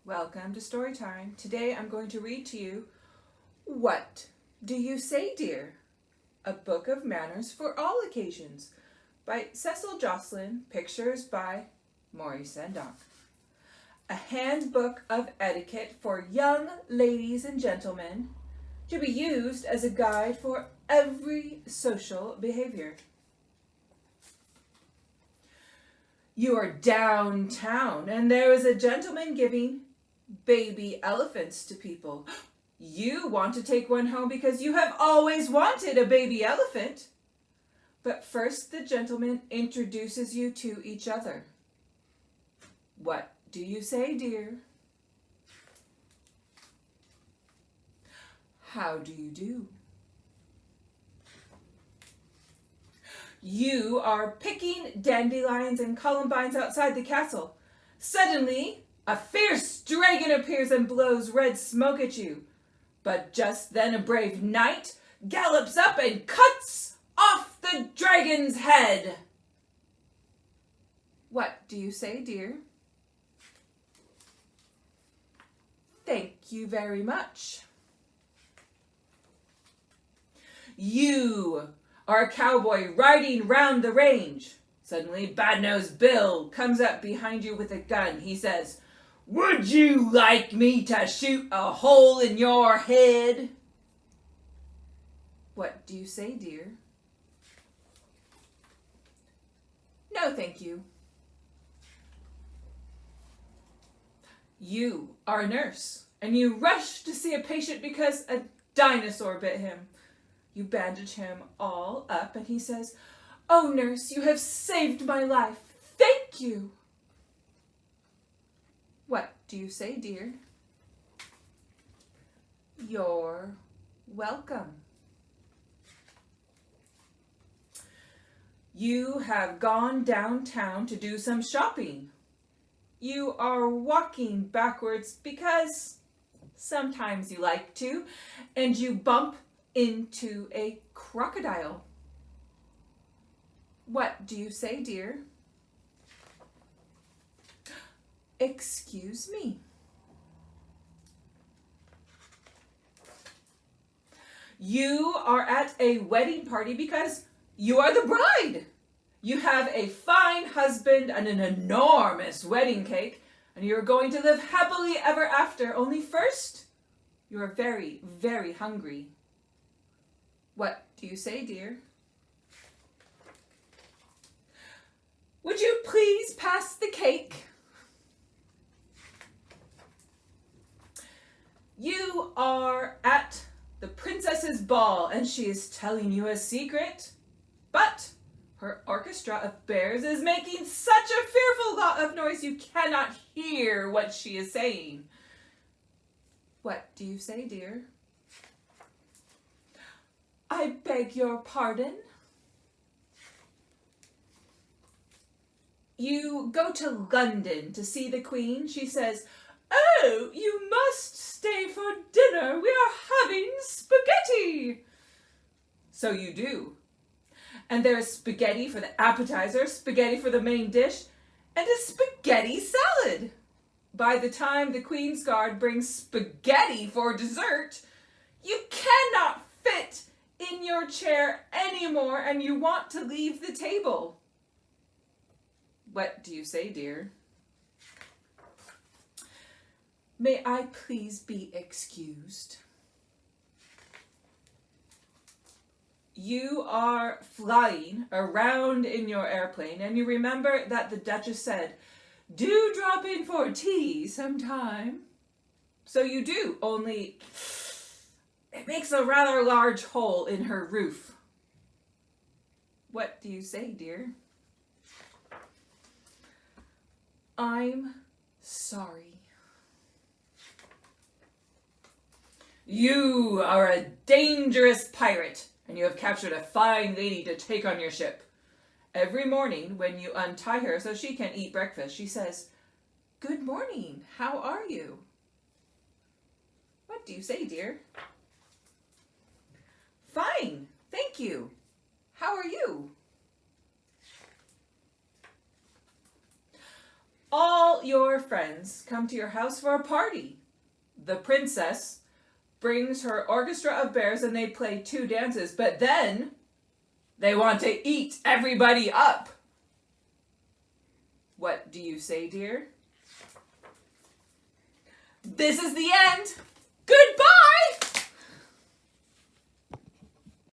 Welcome to Storytime. Today I'm going to read to you What Do You Say, Dear? A Book of Manners for All Occasions by Sesyle Joslin, pictures by Maurice Sendock. A handbook of etiquette for young ladies and gentlemen to be used as a guide for every social behavior. You are downtown and there is a gentleman giving baby elephants to people. You want to take one home because you have always wanted a baby elephant. But first the gentleman introduces you to each other. What do you say, dear? How do you do? You are picking dandelions and columbines outside the castle. Suddenly, a fierce dragon appears and blows red smoke at you. But just then a brave knight gallops up and cuts off the dragon's head. What do you say, dear? Thank you very much. You are a cowboy riding round the range. Suddenly, Bad-Nosed Bill comes up behind you with a gun. He says, "Would you like me to shoot a hole in your head?" What do you say, dear? No, thank you. You are a nurse, and you rush to see a patient because a dinosaur bit him. You bandage him all up, and he says, "Oh, nurse, you have saved my life. Thank you." What do you say, dear? You're welcome. You have gone downtown to do some shopping. You are walking backwards because sometimes you like to, and you bump into a crocodile. What do you say, dear? Excuse me. You are at a wedding party because you are the bride. You have a fine husband and an enormous wedding cake, and you are going to live happily ever after. Only first, you are very, very hungry. What do you say, dear? Would you please pass the cake? You are at the princess's ball and she is telling you a secret, but her orchestra of bears is making such a fearful lot of noise you cannot hear what she is saying. What do you say, dear? I beg your pardon? You go to London to see the Queen. She says, "Oh, you must stay for dinner. We are having spaghetti." So you do. And there is spaghetti for the appetizer, spaghetti for the main dish, and a spaghetti salad. By the time the Queen's Guard brings spaghetti for dessert, you cannot fit in your chair anymore and you want to leave the table. What do you say, dear? May I please be excused? You are flying around in your airplane and you remember that the Duchess said, "Do drop in for tea sometime." So you do, only it makes a rather large hole in her roof. What do you say, dear? I'm sorry. You are a dangerous pirate, and you have captured a fine lady to take on your ship. Every morning when you untie her so she can eat breakfast, she says, "Good morning, how are you?" What do you say, dear? Fine, thank you. How are you? All your friends come to your house for a party. The princess brings her orchestra of bears and they play 2 dances, but then they want to eat everybody up. What do you say, dear? This is the end. Goodbye!